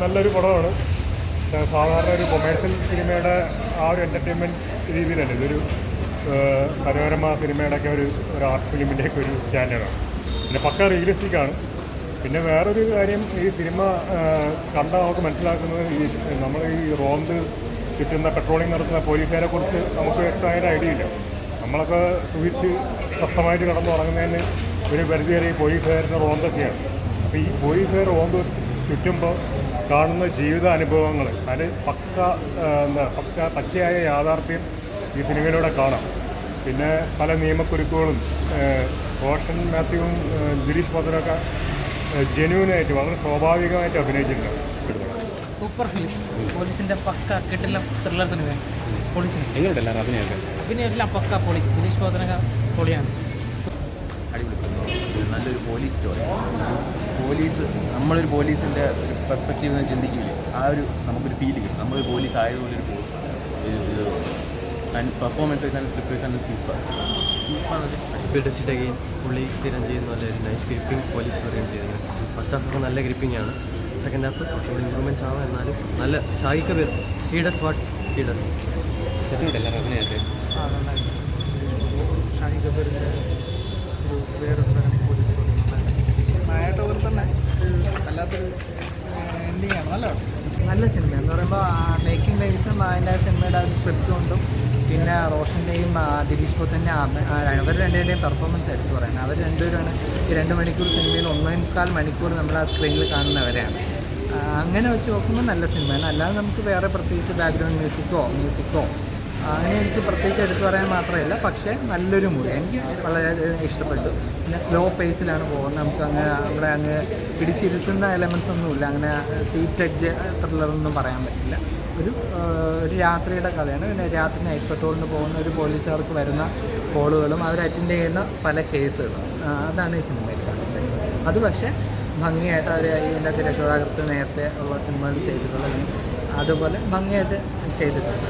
നല്ലൊരു പടമാണ്. സാധാരണ ഒരു കൊമേഴ്ഷ്യൽ സിനിമയുടെ ആ ഒരു എൻ്റർടൈൻമെൻറ്റ് രീതിയിലല്ല, ഇതൊരു മനോരമ സിനിമയുടെയൊക്കെ ഒരു ആർട്ട് ഫിലിമിൻ്റെയൊക്കെ ഒരു സ്റ്റാൻഡേർഡാണ്. പിന്നെ പക്ക റിയലിസ്റ്റിക്കാണ്. പിന്നെ വേറൊരു കാര്യം, ഈ സിനിമ കണ്ടാൽ നമുക്ക് മനസ്സിലാക്കുന്നത് നമ്മൾ ഈ റോന്ത് ചുറ്റുന്ന പെട്രോളിംഗ് നടത്തുന്ന പോലീസുകാരെ കുറിച്ച് നമുക്ക് വ്യക്തമായൊരു ഐഡിയ ഇല്ല. നമ്മളൊക്കെ സൂക്ഷിച്ച് സ്വസ്ഥമായിട്ട് കിടന്നുറങ്ങുന്നതിന് ഒരു പരിധിവരെ ഈ പോലീസുകാരുടെ റോന്തൊക്കെയാണ്. അപ്പോൾ ഈ പോലീസുകാർ റോന്ത് ചുറ്റുമ്പോൾ കാണുന്ന ജീവിതാനുഭവങ്ങൾ അത് പക്ക പച്ചയായ യാഥാർത്ഥ്യം ഈ സിനിമയിലൂടെ കാണാം. പിന്നെ പല നിയമക്കുരുക്കുകളും റോഷൻ മാത്യുവും ഗിരീഷ് പത്രമൊക്കെ ജെന്യൂനായിട്ട് വളരെ സ്വാഭാവികമായിട്ട് അഭിനയിച്ചിട്ടുണ്ട്. സൂപ്പർ ഫിലിം, പോലീസിൻ്റെ പക്ക കിട്ടില്ല ത്രില്ലർ സിനിമ. പോലീസിന് എങ്ങനെയുണ്ടല്ലോ അഭിനയമെല്ലാം പക്ക പൊളി. ഗിരീഷ് പത്രമൊക്കെ പൊളിയാണ്. അടിപൊളി, നല്ലൊരു പോലീസ് സ്റ്റോറി. നമ്മളൊരു പോലീസിൻ്റെ ഒരു പെർസ്പെക്റ്റീവ് എന്ന് ചിന്തിക്കില്ലേ, ആ ഒരു നമുക്കൊരു ഫീൽ കിട്ടും. നമ്മളൊരു പോലീസ് ആയതുപോലെ ഒരു and performance wise and script wise and super. ഡെസിറ്റ് അഗെയിൻ പുള്ളി സ്ഥിരം ചെയ്യുന്ന നല്ല ഒരു നൈസ് ഗ്രിപ്പിംഗ് പോലീസ് സ്റ്റോറിയാണ് ചെയ്യുന്നത്. ഫസ്റ്റ് ഹാഫ് നല്ല ഗ്രിപ്പിംഗ് ആണ്. സെക്കൻഡ് ഹാഫ് കുറച്ചുകൂടി ഇമ്പ്രൂവ്മെൻറ്റ്സ് ആവാം. എന്നാലും നല്ല Shahi Kabir he does what he does. എല്ലാവരും അഭിനയത്തെ ഷാഹി കബീറിൻ്റെ ഒരു വേറൊരു പോലീസ് നായാട്ട പോലെ തന്നെ വല്ലാത്തൊരു എൻഡിങ് ആണ്. നല്ല സിനിമ എന്ന് പറയുമ്പോൾ മേക്കിംഗ് വൈസും അതിൻ്റെ സിനിമയുടെ ഒരു സ്ക്രിപ്റ്റ് കൊണ്ടും പിന്നെ റോഷൻ്റെയും ദിലീഷ് പോത്തൻ്റെ അവർ രണ്ടുപേരുടെയും പെർഫോമൻസ് എടുത്തു പറയാൻ. അവർ രണ്ടുപേരാണ് ഈ 2 മണിക്കൂർ സിനിമയിൽ 1.25 മണിക്കൂർ നമ്മൾ ആ സ്ക്രീനിൽ കാണുന്നവരെയാണ്. അങ്ങനെ വെച്ച് നോക്കുമ്പോൾ നല്ല സിനിമയാണ്. അല്ലാതെ നമുക്ക് വേറെ പ്രത്യേകിച്ച് ബാക്ക്ഗ്രൗണ്ട് മ്യൂസിക്കോ അങ്ങനെ എനിക്ക് പ്രത്യേകിച്ച് എടുത്തു പറയാൻ മാത്രമല്ല, പക്ഷേ നല്ലൊരു മൂവി എനിക്ക് വളരെ ഇഷ്ടപ്പെട്ടു. പിന്നെ സ്ലോ പേസിലാണ് പോകുന്നത്. നമുക്ക് നമ്മളെ അങ്ങ് പിടിച്ചിരുത്തുന്ന എലമെൻറ്റ്സ് ഒന്നുമില്ല. അങ്ങനെ സീറ്റ് എഡ്ജ് ത്രില്ലറൊന്നും പറയാൻ പറ്റില്ല. ഒരു രാത്രിയുടെ കഥയാണ്. പിന്നെ രാത്രി നൈറ്റ് പെട്രോളിന് പോകുന്ന ഒരു പോലീസുകാർക്ക് വരുന്ന കോളുകളും അവർ അറ്റൻഡ് ചെയ്യുന്ന പല കേസുകളും അതാണ് ഈ സിനിമയിൽ കാണിച്ചത്. അത് പക്ഷേ ഭംഗിയായിട്ട് അവർ ഇതിൻ്റെ തിരക്കഥാകൃത്ത് നേരത്തെ ഉള്ള സിനിമകൾ ചെയ്തിട്ടുള്ളത് അതുപോലെ ഭംഗിയായിട്ട് ചെയ്തിട്ടുണ്ട്.